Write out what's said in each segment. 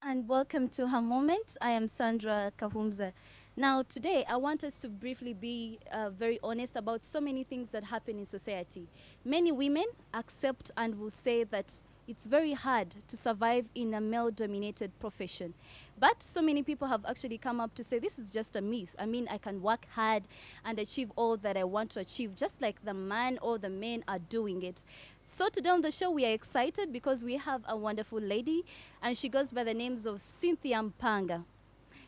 And welcome to Her Moment. I am Sandra Kahumuza. Now, today, I want us to briefly be very honest about so many things that happen in society. Many women accept and will say that it's very hard to survive in a male dominated profession. But so many people have actually come up to say this is just a myth. I mean, I can work hard and achieve all that I want to achieve, just like the man or the men are doing it. So today on the show, we are excited because we have a wonderful lady, and she goes by the names of Cynthia Mpanga.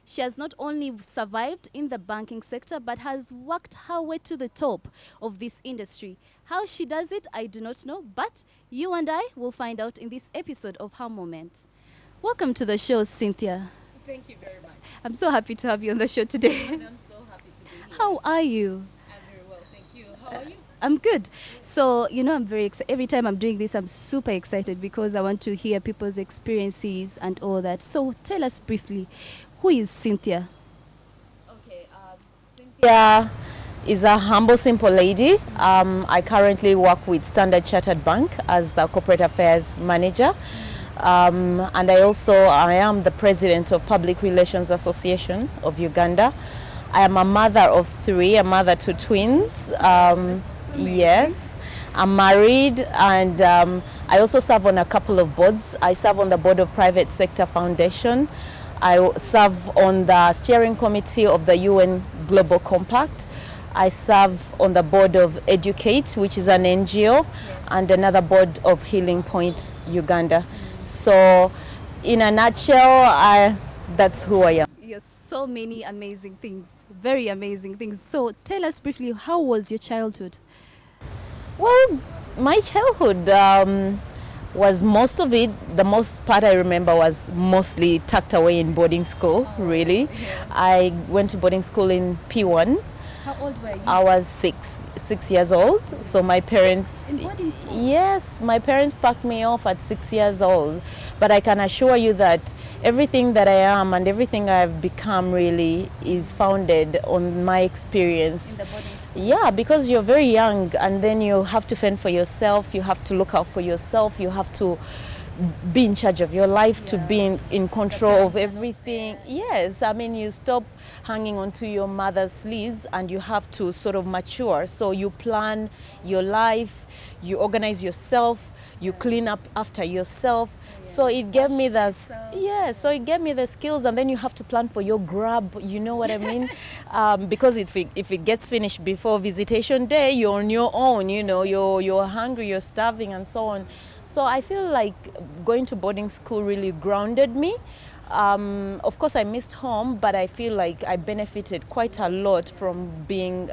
She has not only survived in the banking sector, but has worked her way to the top of this industry. How she does it, I do not know, but you and I will find out in this episode of Her Moment. Welcome to the show, Cynthia. Thank you very much. I'm so happy to have you on the show today. And I'm so happy to be here. How are you? I'm very well, thank you. How are you? I'm good. So, I'm very excited. Every time I'm doing this, I'm super excited because I want to hear people's experiences and all that. So, tell us briefly, who is Cynthia? Okay, Cynthia is a humble, simple lady. I currently work with Standard Chartered Bank as the Corporate Affairs Manager. And I am the President of Public Relations Association of Uganda. I am a mother of 3, a mother to twins. Yes, I'm married, and I also serve on a couple of boards. I serve on the board of Private Sector Foundation. I serve on the steering committee of the UN Global Compact. I serve on the board of Educate, which is an NGO, and another board of Healing Point Uganda. So, in a nutshell, that's who I am. You're so many amazing things, very amazing things. So, tell us briefly, how was your childhood? Well, my childhood was most of it, the most part I remember was mostly tucked away in boarding school, really. Yeah. I went to boarding school in P1. How old were you? I was 6 years old. So my parents... In boarding school? Yes, my parents packed me off at 6 years old. But I can assure you that everything that I am and everything I've become really is founded on my experience. In the boarding school? Yeah, because you're very young and then you have to fend for yourself, you have to look out for yourself, you have to be in charge of your life, to be in control of everything. Yes, I mean, you stop hanging onto your mother's sleeves and you have to sort of mature. So you plan your life, you organize yourself, you clean up after yourself. So it gave me the skills, and then you have to plan for your grab, you know what I mean? Because if it gets finished before visitation day, you're on your own, you're hungry, you're starving and so on. So I feel like going to boarding school really grounded me. Of course, I missed home, but I feel like I benefited quite a lot from being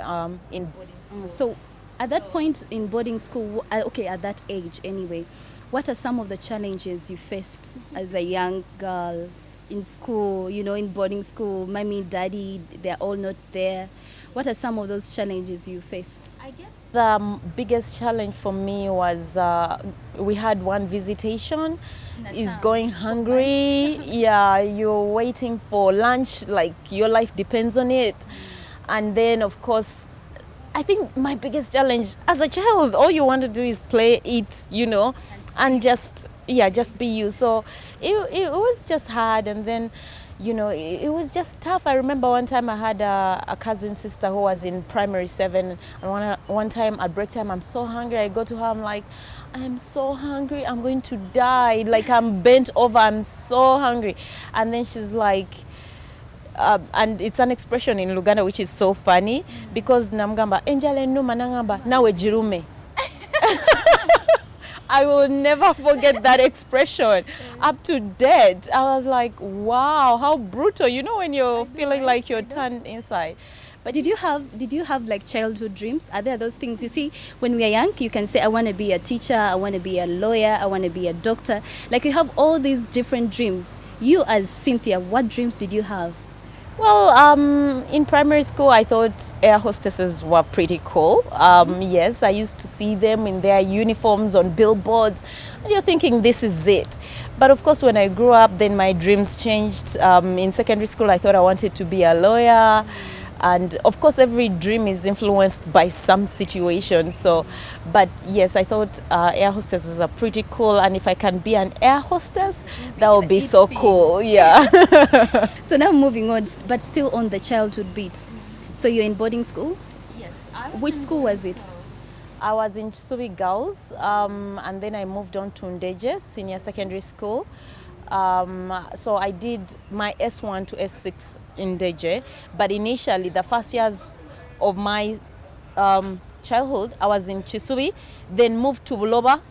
in boarding school. So at that point in boarding school, at that age anyway, what are some of the challenges you faced as a young girl in school, in boarding school? Mommy, daddy, they're all not there. What are some of those challenges you faced? I guess the biggest challenge for me was we had one visitation. Is going hungry. Yeah, you're waiting for lunch, like your life depends on it. And then, of course, I think my biggest challenge as a child, all you want to do is play, eat, and just be you. So it was just hard, and then it was just tough. I remember one time I had a cousin sister who was in primary 7, and one time at break time, I'm so hungry. I go to her, I'm like, I'm so hungry, I'm going to die. Like, I'm bent over, I'm so hungry. And then she's like, and it's an expression in Luganda which is so funny, because namgamba enjale no manangamba nawe jirume. I will never forget that expression up to date. I was like, wow, how brutal. When you're feeling like you're turned inside. But did you have like childhood dreams? Are there those things you see when we are young? You can say, I want to be a teacher, I want to be a lawyer, I want to be a doctor. Like you have all these different dreams. You as Cynthia, what dreams did you have? Well, in primary school, I thought air hostesses were pretty cool. Yes, I used to see them in their uniforms on billboards. And you're thinking, this is it. But of course, when I grew up, then my dreams changed. In secondary school, I thought I wanted to be a lawyer. And of course, every dream is influenced by some situation. So, but yes, I thought air hostesses are pretty cool. And if I can be an air hostess, that would be so cool. Yeah. So now moving on, but still on the childhood beat. So you're in boarding school? Yes. Which school was it? I was in Chisubi Girls, and then I moved on to Ndeje Senior Secondary School. So I did my S1 to S6 in Ndeje, but initially the first years of my childhood, I was in Chisubi, then moved to Buloba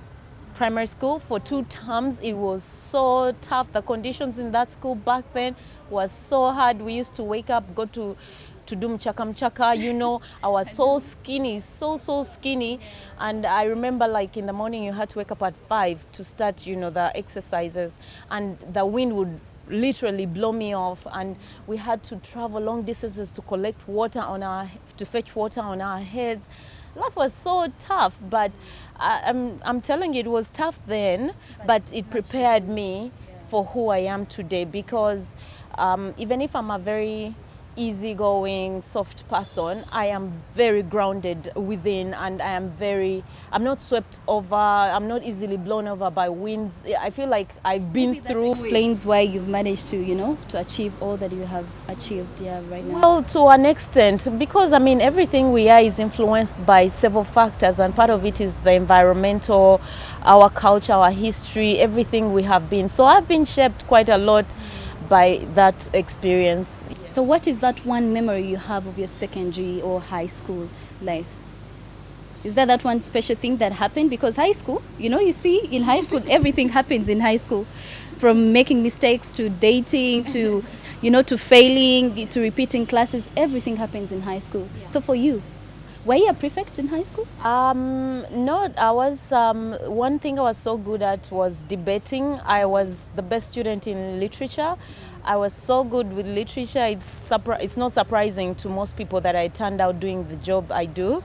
Primary School for 2 terms. It was so tough. The conditions in that school back then was so hard. We used to wake up, go to do mchaka, you know. I was so skinny, so skinny. And I remember like in the morning you had to wake up at 5 to start, you know, the exercises, and the wind would literally blow me off, and we had to travel long distances to collect water to fetch water on our heads. Life was so tough, but I'm telling you, it was tough then, but it prepared me for who I am today, because even if I'm a very easygoing, soft person, I am very grounded within, and I'm not swept over, I'm not easily blown over by winds. I feel like I've been through. Explains why you've managed to, to achieve all that you have achieved right now. Well, to an extent, because I mean, everything we are is influenced by several factors, and part of it is the environmental, our culture, our history, everything we have been. So I've been shaped quite a lot by that experience. So what is that one memory you have of your secondary or high school life? Is there that one special thing that happened? Because high school, you see, in high school, everything happens in high school. From making mistakes to dating to, to failing, to repeating classes, everything happens in high school. Yeah. So for you, were you a prefect in high school? No, I was, one thing I was so good at was debating. I was the best student in literature. I was so good with literature. It's not surprising to most people that I turned out doing the job I do.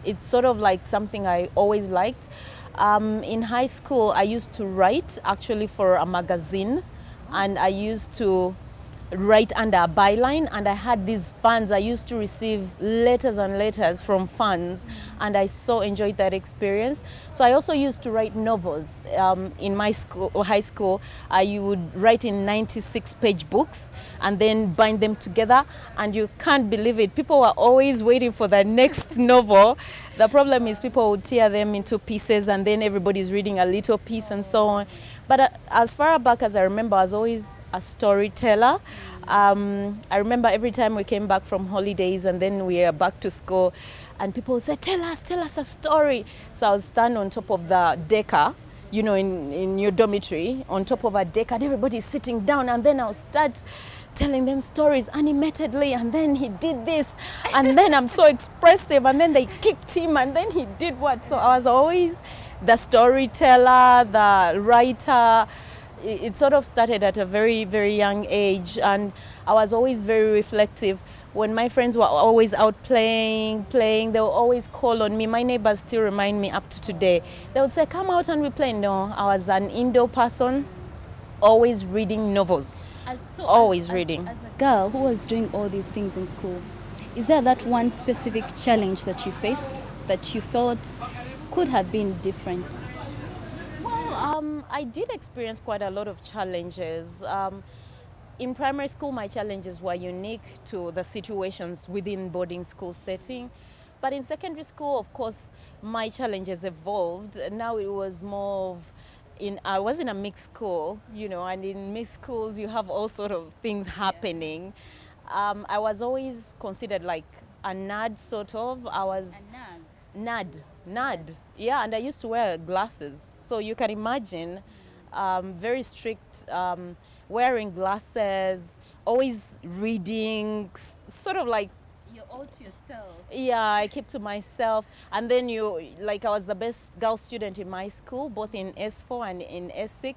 It's sort of like something I always liked. In high school, I used to write actually for a magazine, and I used to write under a byline, and I had these fans. I used to receive letters and letters from fans, and I so enjoyed that experience. So I also used to write novels. In my school, high school, I would write in 96-page books and then bind them together, and you can't believe it. People were always waiting for the next novel. The problem is people would tear them into pieces, and then everybody's reading a little piece and so on. But as far back as I remember, I was always a storyteller. I remember every time we came back from holidays and then we were back to school, and people would say, tell us a story. So I would stand on top of the decker, in your dormitory, on top of a deck, and everybody's sitting down, and then I'll start telling them stories animatedly, and then he did this, and then I'm so expressive, and then they kicked him, and then he did what. So I was always the storyteller, the writer. It sort of started at a very, very young age, and I was always very reflective. When my friends were always out playing, they would always call on me. My neighbors still remind me up to today. They would say, come out and we play. No, I was an indoor person, always reading novels. Always reading. As a girl who was doing all these things in school, is there that one specific challenge that you faced that you felt could have been different? Well, I did experience quite a lot of challenges. In primary school, my challenges were unique to the situations within boarding school setting. But in secondary school, of course, my challenges evolved. Now it was more of, I was in a mixed school, and in mixed schools, you have all sort of things happening. I was always considered like a nerd, sort of. I was a nerd. Yeah, and I used to wear glasses. So you can imagine, very strict, wearing glasses, always reading, sort of like all to yourself. Yeah, I kept to myself. And then I was the best girl student in my school, both in S4 and in S6.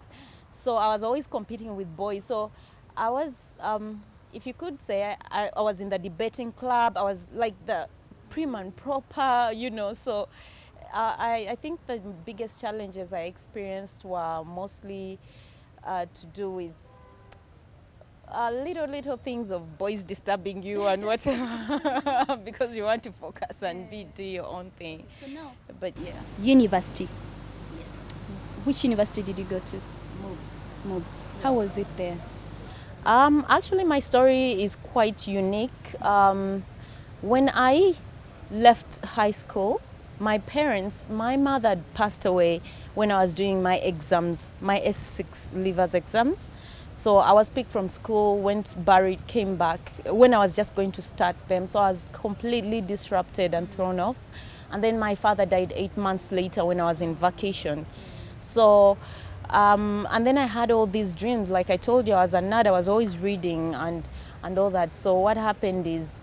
So I was always competing with boys. So I was, if you could say, I was in the debating club. I was like the prim and proper, So I think the biggest challenges I experienced were mostly to do with little things of boys disturbing you and whatever because you want to focus and do your own thing. So now, But yeah. university. Which university did you go to? Mobs. How was it there? Actually, my story is quite unique. When I left high school, my mother had passed away when I was doing my exams, my S6 leavers exams. So I was picked from school, went buried, came back when I was just going to start them. So I was completely disrupted and thrown off. And then my father died 8 months later when I was in vacation. So, and then I had all these dreams. Like I told you, as a nerd, I was always reading and all that. So what happened is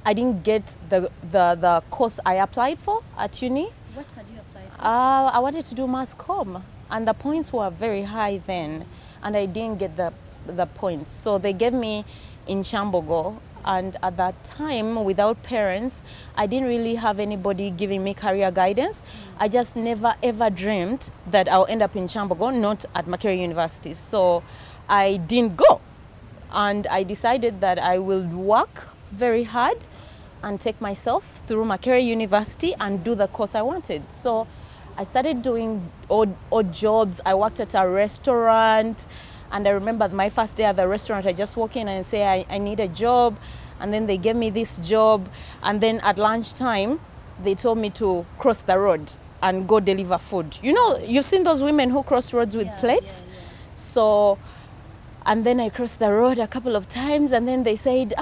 I didn't get the course I applied for at uni. What had you applied for? I wanted to do mass comm, and the points were very high then, and I didn't get the points. So they gave me in Chambogo, and at that time, without parents, I didn't really have anybody giving me career guidance. I just never ever dreamed that I'll end up in Chambogo, not at Makerere University. So I didn't go, and I decided that I will work very hard and take myself through Makerere University and do the course I wanted. So I started doing odd jobs. I worked at a restaurant, and I remember my first day at the restaurant, I just walk in and say, I need a job, and then they gave me this job, and then at lunchtime, they told me to cross the road and go deliver food. You know, you've seen those women who cross roads with plates? Yeah. So, and then I crossed the road a couple of times, and then they said,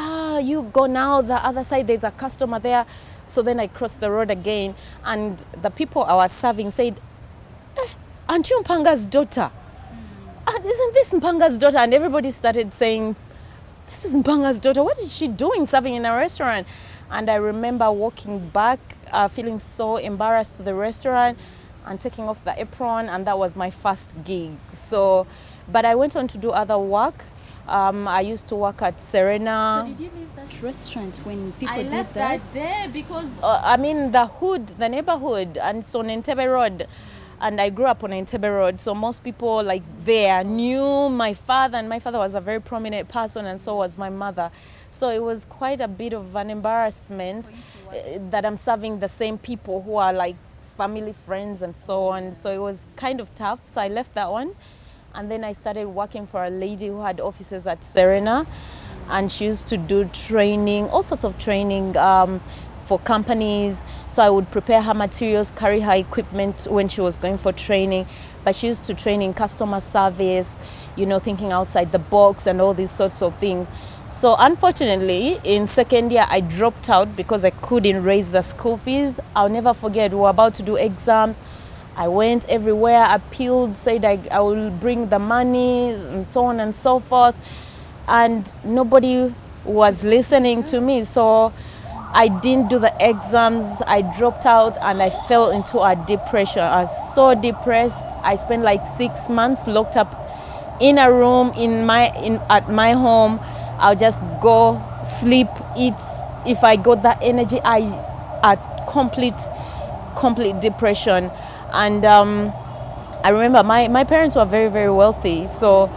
you go now, the other side, there's a customer there. So then I crossed the road again, and the people I was serving said, aren't you Mpanga's daughter? Isn't this Mpanga's daughter? And everybody started saying, this is Mpanga's daughter. What is she doing serving in a restaurant? And I remember walking back, feeling so embarrassed to the restaurant and taking off the apron, and that was my first gig. So, but I went on to do other work. I used to work at Serena. So did you leave that restaurant when people did that? I left that day because, the hood, the neighborhood, and it's on Entebbe Road. And I grew up on Entebbe Road, so most people there knew my father, and my father was a very prominent person, and so was my mother. So it was quite a bit of an embarrassment that I'm serving the same people who are like family, friends, and so on. So it was kind of tough, so I left that one. And then I started working for a lady who had offices at Serena, and she used to do training, all sorts of training for companies. So I would prepare her materials, carry her equipment when she was going for training. But she used to train in customer service, thinking outside the box and all these sorts of things. So unfortunately, in second year, I dropped out because I couldn't raise the school fees. I'll never forget, we were about to do exams. I went everywhere, appealed, said I will bring the money, and so on and so forth. And nobody was listening to me. So I didn't do the exams, I dropped out, and I fell into a depression. I was so depressed. I spent like 6 months locked up in a room at my home. I'll just go, sleep, eat. If I got that energy, complete depression. And I remember my parents were very, very wealthy. So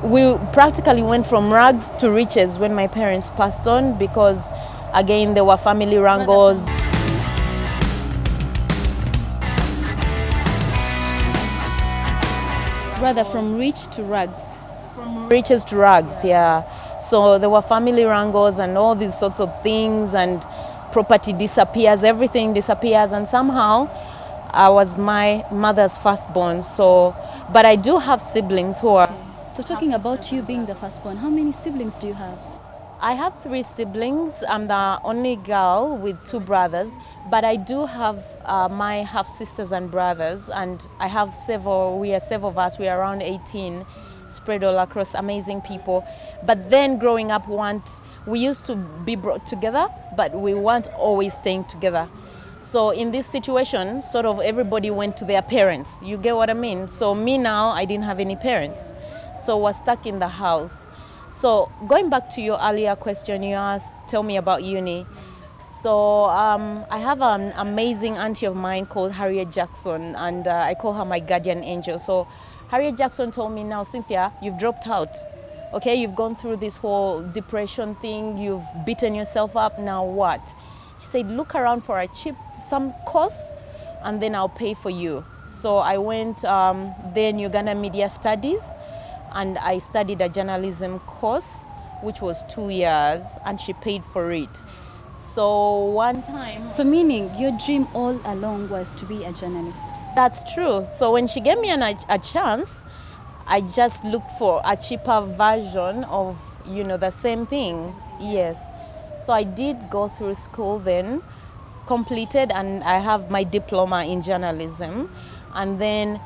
we practically went from rags to riches when my parents passed on, because again, there were family wrangles. Rather from rich to rags. From riches to rags, yeah. So there were family wrangles and all these sorts of things, and property disappears, everything disappears, and somehow I was my mother's firstborn. So, but I do have siblings who are... So talking about you being the firstborn, how many siblings do you have? I have 3 siblings. I'm the only girl with 2 brothers, but I do have my half sisters and brothers, and I have several. We are several of us. We are around 18. spread all across, amazing people. But then growing up, we used to be brought together, but we weren't always staying together. So in this situation, sort of everybody went to their parents. You get what I mean? So me now, I didn't have any parents. So was stuck in the house. So going back to your earlier question, you asked, tell me about uni. So I have an amazing auntie of mine called Harriet Jackson, and I call her my guardian angel. So Harriet Jackson told me, now Cynthia, you've dropped out. Okay, you've gone through this whole depression thing, you've beaten yourself up, now what? She said, look around for some course, and then I'll pay for you. So I went then Uganda Media Studies, and I studied a journalism course, which was 2 years, and she paid for it. So one time... So meaning your dream all along was to be a journalist? That's true. So when she gave me a chance, I just looked for a cheaper version of, the same thing. Yes. So I did go through school then, completed, and I have my diploma in journalism. And then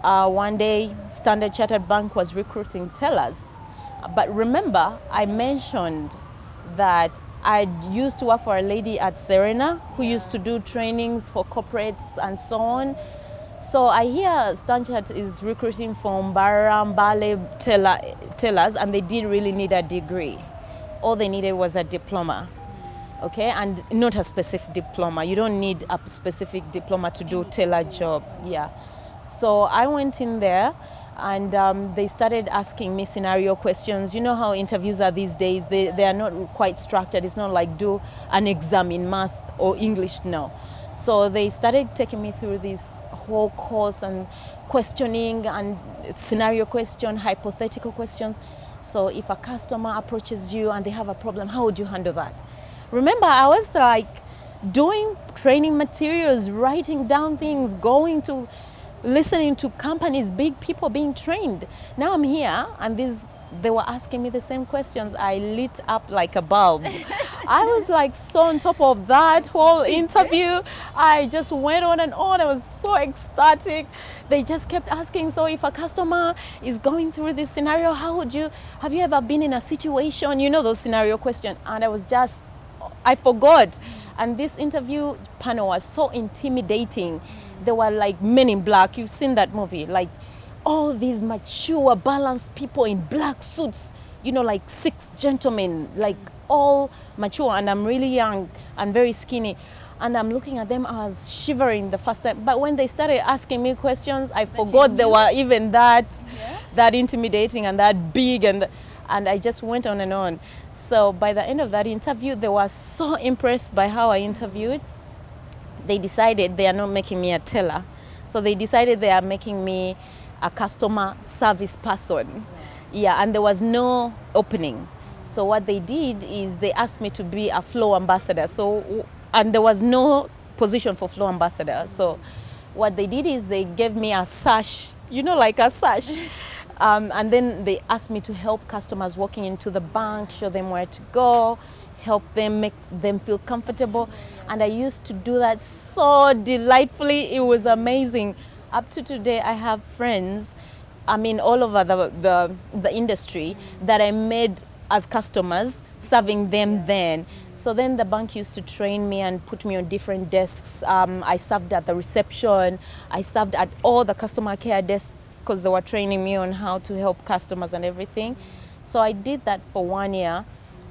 one day, Standard Chartered Bank was recruiting tellers. But remember, I mentioned that I used to work for a lady at Serena who used to do trainings for corporates and so on. So I hear Standard is recruiting for Mbale tellers, and they didn't really need a degree. All they needed was a diploma, okay? And not a specific diploma. You don't need a specific diploma to do teller job, yeah. So I went in there, and they started asking me scenario questions. You know how interviews are these days, they are not quite structured. It's not like do an exam in math or English, no. So they started taking me through this whole course and questioning and scenario question, hypothetical questions. So if a customer approaches you and they have a problem, how would you handle that? Remember, I was like doing training materials, writing down things, listening to companies, big people being trained. Now I'm here, and they were asking me the same questions. I lit up like a bulb. I was like so on top of that whole interview. I just went on and on. I was so ecstatic. They just kept asking, so if a customer is going through this scenario, have you ever been in a situation? You know, those scenario questions. And I forgot. And this interview panel was so intimidating. They were like Men in Black. You've seen that movie. Like all these mature, balanced people in black suits, like 6 gentlemen, like all mature. And I'm really young and very skinny. And I'm looking at them, I was shivering the first time. But when they started asking me questions, I forgot they were even that intimidating and that big. And I just went on and on. So by the end of that interview, they were so impressed by how I interviewed. They decided they are not making me a teller. So they decided they are making me a customer service person. Yeah, and there was no opening. So what they did is they asked me to be a flow ambassador. And there was no position for flow ambassador. So what they did is they gave me a sash, like a sash. And then they asked me to help customers walking into the bank, show them where to go, help them, make them feel comfortable. And I used to do that so delightfully. It was amazing. Up to today, I have friends, all over the industry that I made as customers, serving them then. So then the bank used to train me and put me on different desks. I served at the reception. I served at all the customer care desks because they were training me on how to help customers and everything. So I did that for 1 year.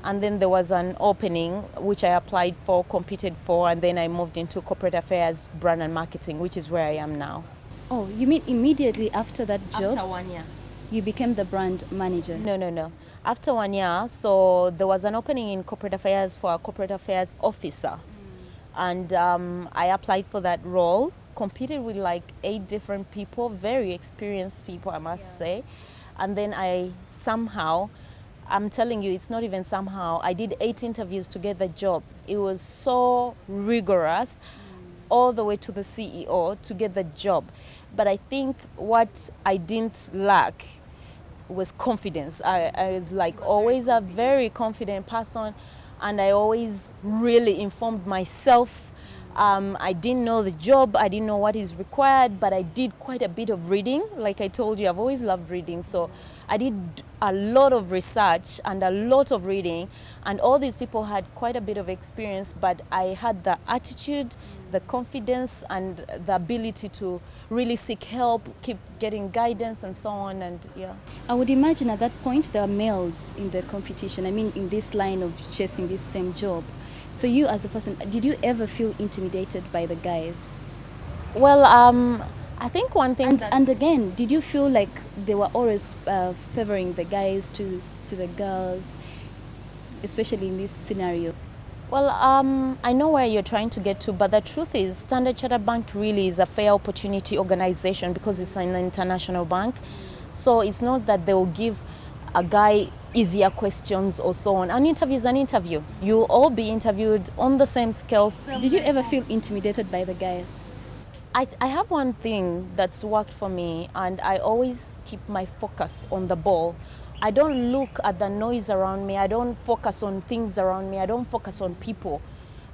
And then there was an opening, which I applied for, competed for, and then I moved into corporate affairs, brand and marketing, which is where I am now. Oh, you mean immediately after that job? After 1 year. You became the brand manager? No. After 1 year, so there was an opening in corporate affairs for a corporate affairs officer. And I applied for that role, competed with like 8 different people, very experienced people, I must say. And then I'm telling you, it's not even somehow. I did 8 interviews to get the job. It was so rigorous, all the way to the CEO to get the job. But I think what I didn't lack was confidence. I was like always a very confident person, and I always really informed myself I didn't know the job, I didn't know what is required, but I did quite a bit of reading. Like I told you, I've always loved reading. So I did a lot of research and a lot of reading, and all these people had quite a bit of experience, but I had the attitude, the confidence, and the ability to really seek help, keep getting guidance and so on, and yeah. I would imagine at that point there are males in the competition. I mean, in this line of chasing this same job. So you as a person, did you ever feel intimidated by the guys? Well, I think one thing And again, did you feel like they were always favoring the guys to the girls, especially in this scenario? Well, I know where you're trying to get to, but the truth is Standard Chartered Bank really is a fair opportunity organization because it's an international bank. So it's not that they will give a guy easier questions or so on. An interview is an interview. You'll all be interviewed on the same scale. Did you ever feel intimidated by the guys? I have one thing that's worked for me, and I always keep my focus on the ball. I don't look at the noise around me. I don't focus on things around me. I don't focus on people.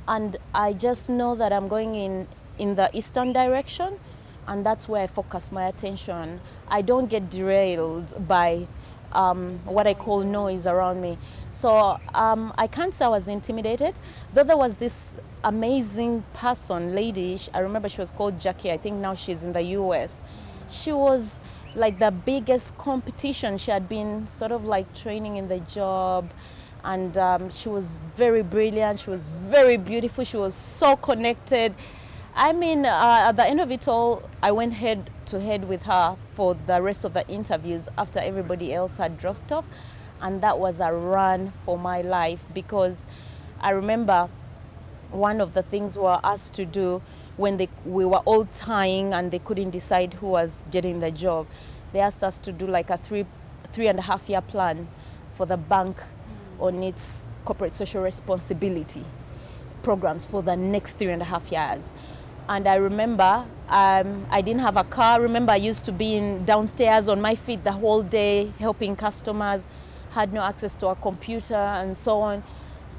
And I just know that I'm going in the eastern direction, and that's where I focus my attention. I don't get derailed by what I call noise around me. So I can't say I was intimidated, though there was this amazing person, lady, I remember she was called Jackie, I think now she's in the US. She was like the biggest competition. She had been sort of like training in the job, and she was very brilliant, she was very beautiful, she was so connected. I mean, at the end of it all, I went head to head with her for the rest of the interviews after everybody else had dropped off, and that was a run for my life, because I remember one of the things we were asked to do when we were all tying and they couldn't decide who was getting the job. They asked us to do like a three and a half year plan for the bank on its corporate social responsibility programs for the next 3.5 years. And I remember I didn't have a car. Remember, I used to be downstairs on my feet the whole day helping customers, had no access to a computer and so on.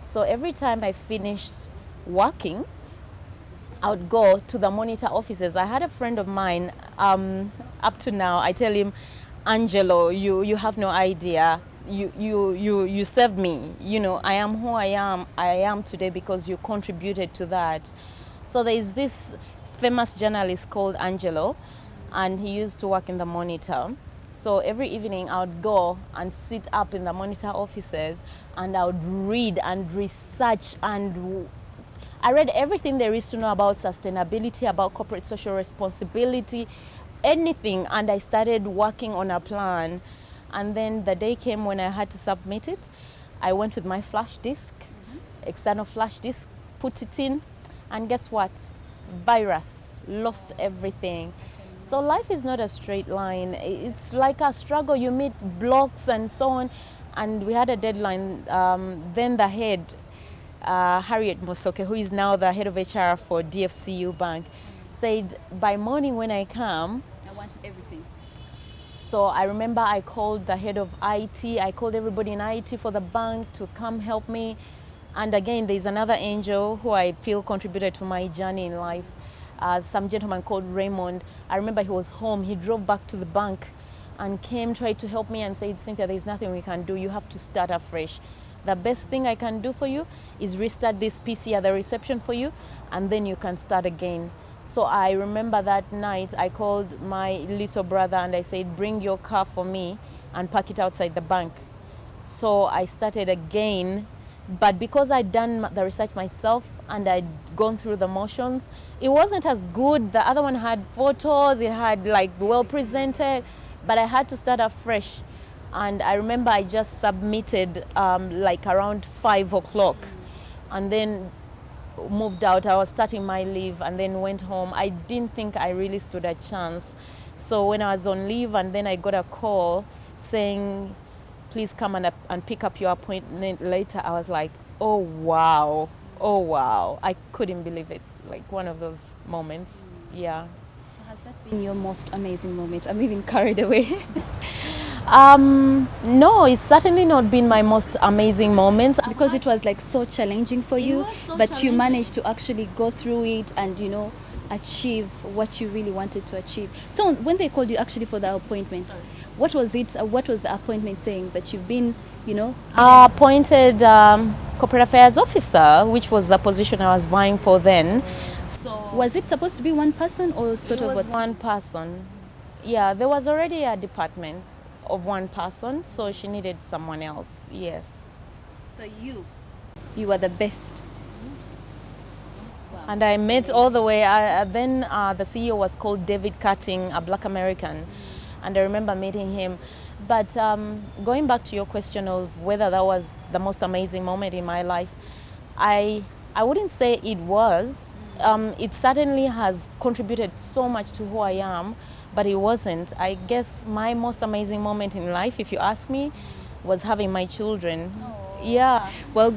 So every time I finished working, I would go to the monitor offices. I had a friend of mine, up to now, I tell him, Angelo, you have no idea. You saved me. You know, I am who I am today because you contributed to that. So there is this famous journalist called Angelo, and he used to work in the monitor. So every evening I would go and sit up in the monitor offices, and I would read and research, and I read everything there is to know about sustainability, about corporate social responsibility, anything, and I started working on a plan. And then the day came when I had to submit it. I went with my flash disk, external flash disk, put it in, and guess what? Virus, lost everything. So life is not a straight line. It's like a struggle. You meet blocks and so on. And we had a deadline. Then the head, Harriet Mosoke, who is now the head of HR for DFCU Bank, said, by morning when I come, I want everything. So I remember I called the head of IT, I called everybody in IT for the bank to come help me. And again, there's another angel who I feel contributed to my journey in life. Some gentleman called Raymond. I remember he was home, he drove back to the bank and came, tried to help me and said, Cynthia, there's nothing we can do, you have to start afresh. The best thing I can do for you is restart this PC at the reception for you, and then you can start again. So I remember that night I called my little brother and I said, bring your car for me and park it outside the bank. So I started again, but because I'd done the research myself and I'd gone through the motions, it wasn't as good. The other one had photos, it had like well presented, but I had to start afresh. And I remember I just submitted like around 5 o'clock and then moved out. I was starting my leave and then went home. I didn't think I really stood a chance. So when I was on leave and then I got a call saying, please come and pick up your appointment later, I was like, oh wow, oh wow. I couldn't believe it. Like one of those moments, yeah. So has that been your most amazing moment? I'm even carried away. No, it's certainly not been my most amazing moments. Because it was like so challenging for you, but you managed to actually go through it and, you know, achieve what you really wanted to achieve. So when they called you actually for the appointment, what was it? What was the appointment saying? That you've been, you know, Appointed corporate affairs officer, which was the position I was vying for then. was it supposed to be one person or sort It of was what? one person. Yeah, there was already a department of one person, so she needed someone else. Yes. So you were the best. And I met all the way. Then the CEO was called David Cutting, a Black American, and I remember meeting him. But going back to your question of whether that was the most amazing moment in my life, I wouldn't say it was. It certainly has contributed so much to who I am, but it wasn't. I guess my most amazing moment in life, if you ask me, was having my children. Yeah. Well,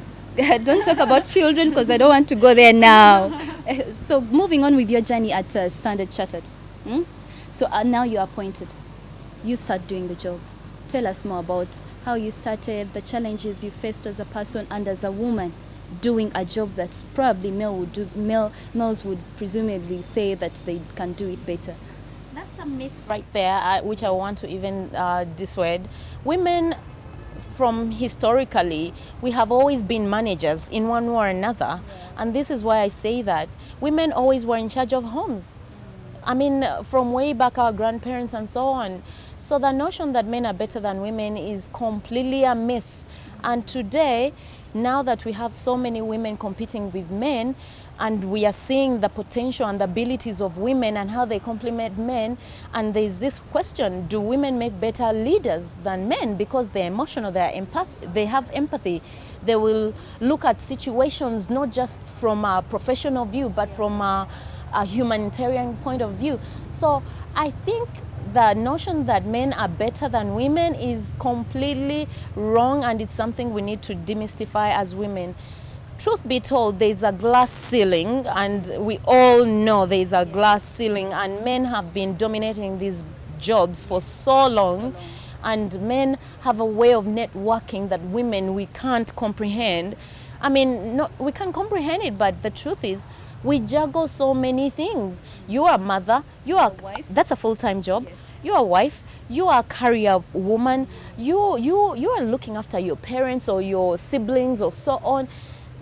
don't talk about children because I don't want to go there now. So moving on with your journey at Standard Chartered. So now you're appointed. You start doing the job. Tell us more about how you started, the challenges you faced as a person and as a woman doing a job that probably males would presumably say that they can do it better. That's a myth right there, which I want to even dissuade. Women, from historically, we have always been managers in one way or another. And this is why I say that women always were in charge of homes. I mean, from way back, our grandparents and so on. So the notion that men are better than women is completely a myth. And today, now that we have so many women competing with men, and we are seeing the potential and the abilities of women and how they complement men, and there's this question, do women make better leaders than men? Because they're emotional, they have empathy. They will look at situations not just from a professional view, but from a humanitarian point of view. So I think the notion that men are better than women is completely wrong, and it's something we need to demystify as women. Truth be told, there's a glass ceiling, and we all know there's a glass ceiling, and men have been dominating these jobs for so long, and men have a way of networking that women, we can't comprehend. I mean, no, we can comprehend it, but the truth is, we juggle so many things. You are a mother, you are a wife. That's a full-time job. Yes. You are a wife, you are a career woman, you are looking after your parents or your siblings or so on.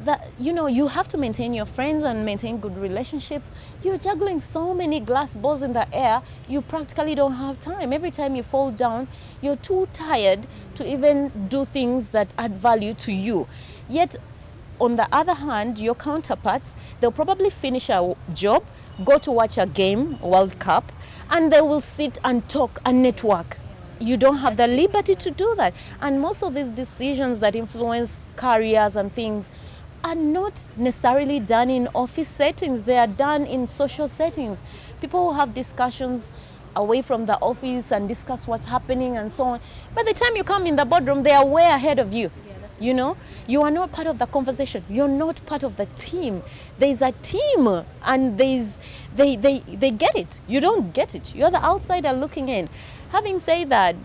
That, you know, you have to maintain your friends and maintain good relationships. You're juggling so many glass balls in the air, you practically don't have time. Every time you fall down, you're too tired to even do things that add value to you. Yet, on the other hand, your counterparts, they'll probably finish a job, go to watch a game, World Cup, and they will sit and talk and network. You don't have the liberty to do that. And most of these decisions that influence careers and things are not necessarily done in office settings. They are done in social settings. People will have discussions away from the office and discuss what's happening and so on. By the time you come in the boardroom, they are way ahead of you. You know, you are not part of the conversation. You're not part of the team. There's a team, and they get it. You don't get it. You're the outsider looking in. Having said that,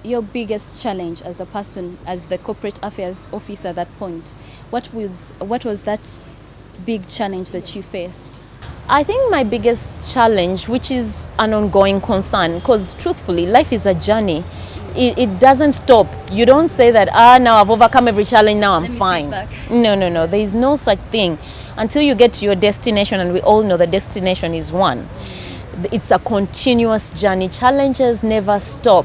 your biggest challenge as a person, as the corporate affairs officer at that point, what was that big challenge that you faced? I think my biggest challenge, which is an ongoing concern, because truthfully, life is a journey. It doesn't stop. You don't say that, now I've overcome every challenge, now I'm fine. No. There is no such thing until you get to your destination, and we all know the destination is one. It's a continuous journey. Challenges never stop.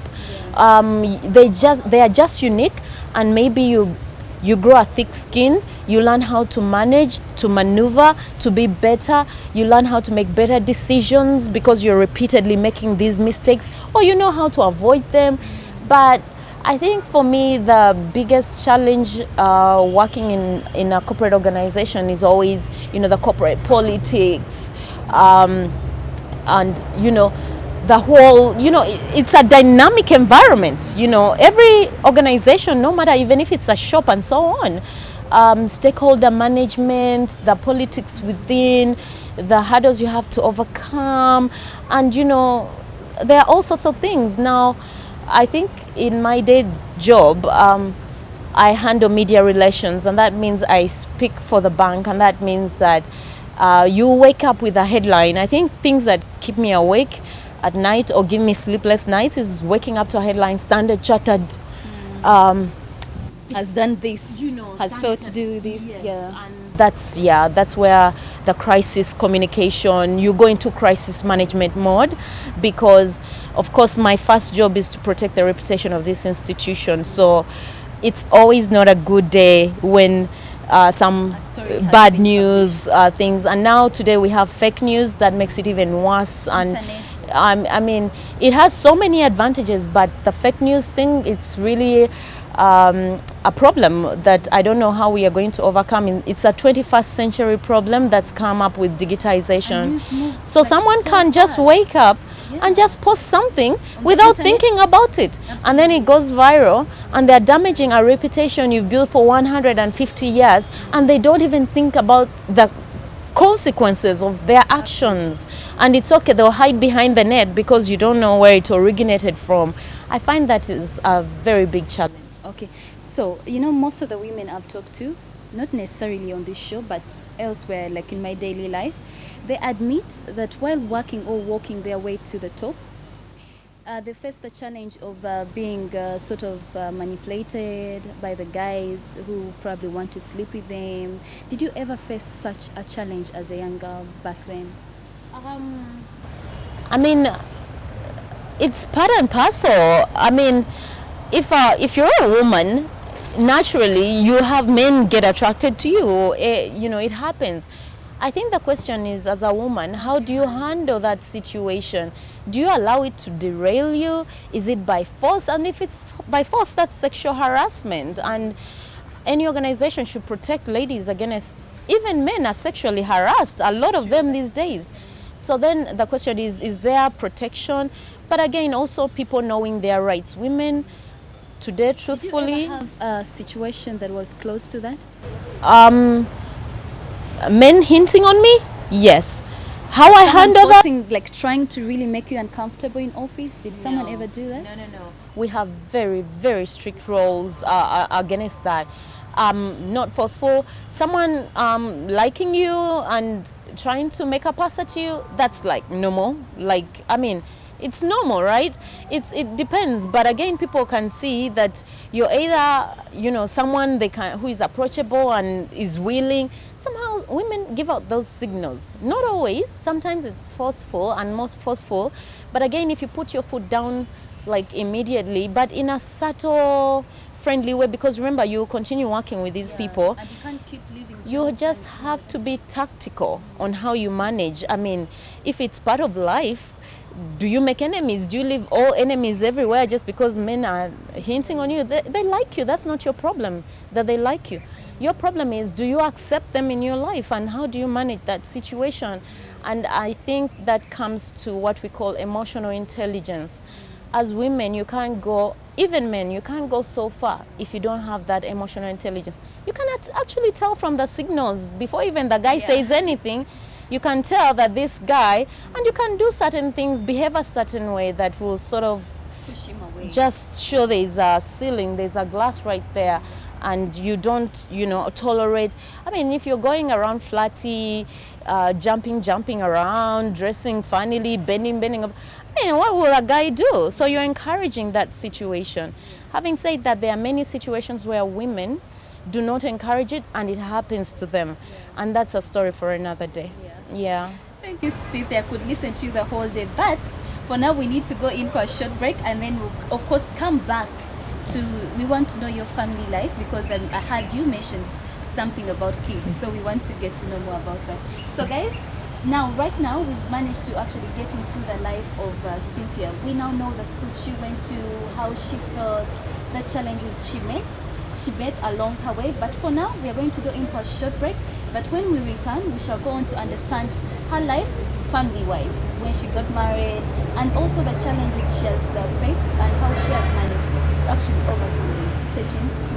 They are just unique, and maybe you grow a thick skin. You learn how to manage, to maneuver, to be better. You learn how to make better decisions because you're repeatedly making these mistakes, or you know how to avoid them. But I think for me, the biggest challenge working in a corporate organization is always, you know, the corporate politics, and, you know, the whole, you know, it's a dynamic environment. You know, every organization, no matter even if it's a shop and so on, stakeholder management, the politics within, the hurdles you have to overcome, and, you know, there are all sorts of things. Now, I think in my day job, I handle media relations, and that means I speak for the bank, and that means that you wake up with a headline. I think things that keep me awake at night or give me sleepless nights is waking up to a headline: Standard Chartered Has done this, has failed to do this. Yes, Yeah. and that's where the crisis communication, you go into crisis management mode, because of course my first job is to protect the reputation of this institution. So it's always not a good day when some bad news things, and now today we have fake news that makes it even worse. And I mean, it has so many advantages, but the fake news thing, it's really a problem that I don't know how we are going to overcome. It's a 21st century problem that's come up with digitization. So someone can just wake up and just post something without thinking about it. And then it goes viral, and they're damaging a reputation you've built for 150 years, and they don't even think about the consequences of their actions. And it's okay, they'll hide behind the net because you don't know where it originated from. I find that is a very big challenge. Okay, so most of the women I've talked to, not necessarily on this show, but elsewhere, like in my daily life, they admit that while working or walking their way to the top, they face the challenge of being sort of manipulated by the guys who probably want to sleep with them. Did you ever face such a challenge as a young girl back then? I mean, it's part and parcel. I mean, if you're a woman, naturally you have men get attracted to you. It happens. I think the question is, as a woman, how do you handle that situation? Do you allow it to derail you? Is it by force? And if it's by force, that's sexual harassment. And any organization should protect ladies against, even men are sexually harassed, a lot of them these days. So then the question is there protection? But again, also people knowing their rights. Women today, truthfully... Did you ever have a situation that was close to that? Men hinting on me? Yes. How I handle that? Like trying to really make you uncomfortable in office? Did someone ever do that? No. We have very, very strict rules against that. Not forceful. Someone liking you and trying to make a pass at you, that's like normal. Like, I mean, it's normal, right? It depends, but again, people can see that you're either someone who is approachable and is willing. Somehow women give out those signals. Not always. Sometimes it's forceful and most forceful. But again, if you put your foot down like immediately, but in a subtle, friendly way, because remember, you continue working with these people. And you can't keep living. You just have to be tactical on how you manage. I mean, if it's part of life, do you make enemies? Do you leave all enemies everywhere just because men are hinting on you? They like you. That's not your problem that they like you. Your problem is, do you accept them in your life, and how do you manage that situation? And I think that comes to what we call emotional intelligence. As women, you can't go, even men, you can't go so far if you don't have that emotional intelligence. You cannot actually tell from the signals before even the guy says anything. You can tell that this guy, and you can do certain things, behave a certain way that will sort of push him away. Just show there's a ceiling, there's a glass right there, and you don't, tolerate. I mean, if you're going around flatty, jumping around, dressing funnily, bending up, what will a guy do? So you're encouraging that situation. Having said that, there are many situations where women do not encourage it, and it happens to them. And that's a story for another day. Yeah. Thank you, Cynthia. I could listen to you the whole day, but for now we need to go in for a short break, and then we'll, of course, come back to, we want to know your family life, because I heard you mentioned something about kids, so we want to get to know more about that. So guys, right now we've managed to actually get into the life of Cynthia. We now know the schools she went to, how she felt, the challenges she met along her way. But for now, we are going to go in for a short break. But when we return, we shall go on to understand her life family-wise, when she got married, and also the challenges she has faced and how she has managed to actually overcome them. Stay tuned to